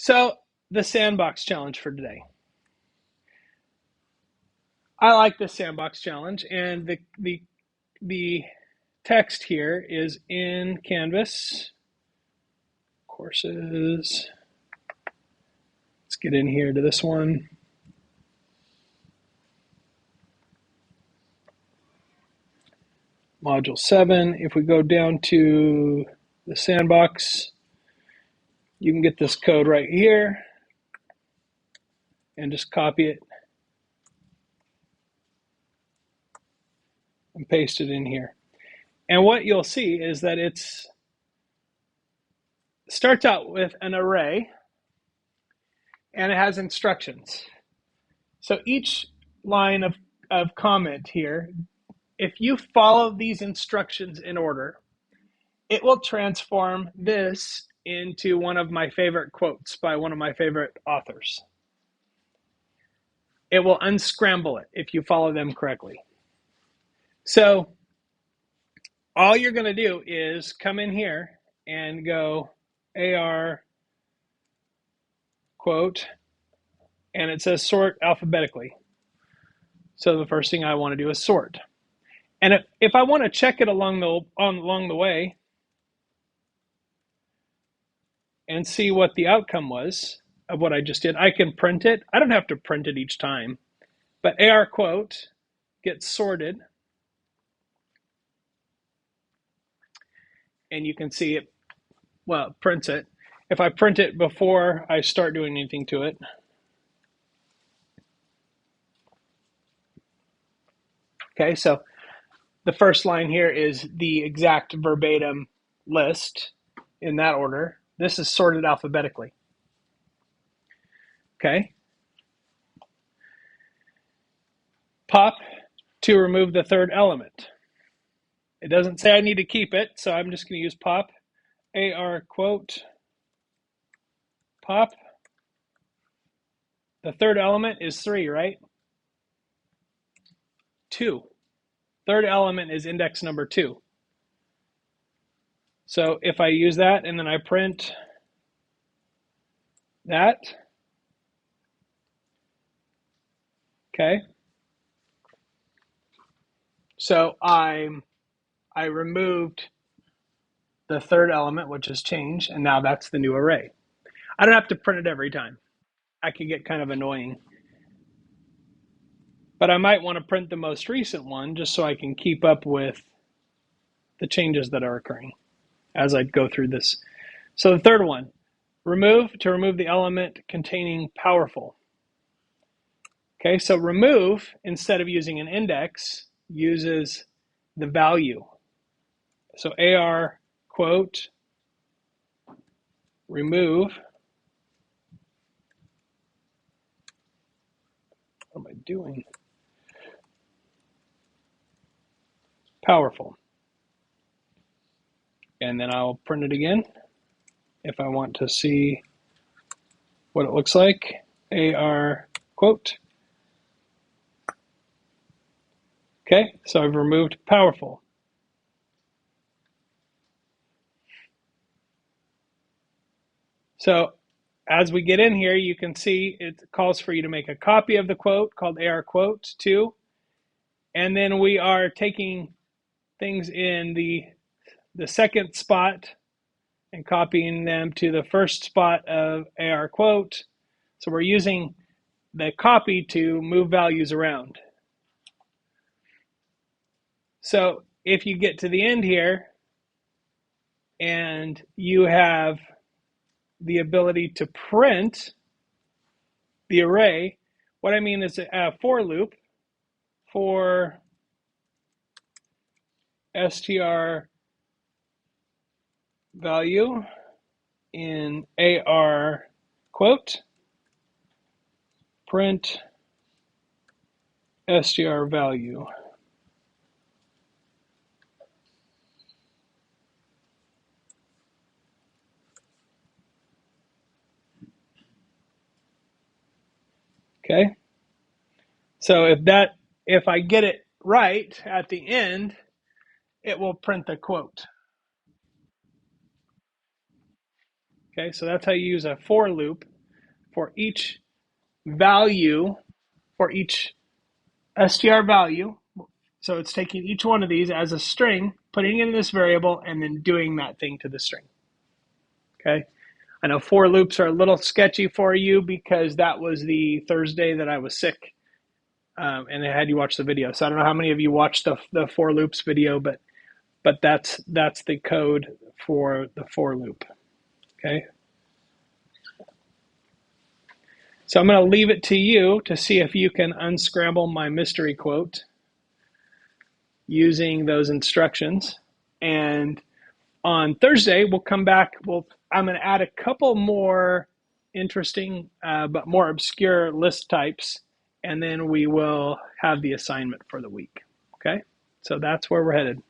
So the sandbox challenge for today. I like the sandbox challenge, and the text here is in Canvas courses. Let's get in here to this one. Module 7. If we go down to the sandbox, you can get this code right here and just copy it and paste it in here. And what you'll see is that it starts out with an array and it has instructions. So each line of comment here, if you follow these instructions in order, it will transform this into one of my favorite quotes by one of my favorite authors. It will unscramble it if you follow them correctly. So all you're going to do is come in here and go AR quote, and it says sort alphabetically. So the first thing I want to do is sort. And if I want to check it along the way and see what the outcome was of what I just did, I can print it. I don't have to print it each time, but AR quote gets sorted, and you can see it, well, it prints it. If I print it before I start doing anything to it, okay, so the first line here is the exact verbatim list in that order. This is sorted alphabetically. Okay. Pop to remove the third element. It doesn't say I need to keep it, so I'm just going to use pop. AR quote pop. The third element is 3, right? 2. Third element is index number 2. So if I use that and then I print that, okay. So I removed the third element, which is change, and now that's the new array. I don't have to print it every time. I could get kind of annoying. But I might want to print the most recent one just so I can keep up with the changes that are occurring as I go through this. So the third one, remove to remove the element containing powerful. Okay, so remove, instead of using an index, uses the value. So AR quote remove. What am I doing? Powerful. And then I'll print it again if I want to see what it looks like. AR quote. Okay, so I've removed powerful. So as we get in here, you can see it calls for you to make a copy of the quote called AR quote 2. And then we are taking things in the second spot and copying them to the first spot of AR quote. So we're using the copy to move values around. So if you get to the end here and you have the ability to print the array, what I mean is a for loop for str value in AR quote, print str value. Okay, so if I get it right at the end, it will print the quote. Okay, so that's how you use a for loop for each value, for each str value. So it's taking each one of these as a string, putting it in this variable, and then doing that thing to the string. Okay. I know for loops are a little sketchy for you because that was the Thursday that I was sick, and I had you watch the video. So I don't know how many of you watched the for loops video, but that's the code for the for loop. Okay. So I'm going to leave it to you to see if you can unscramble my mystery quote using those instructions. And on Thursday, we'll come back. I'm going to add a couple more interesting but more obscure list types, and then we will have the assignment for the week. Okay, so that's where we're headed.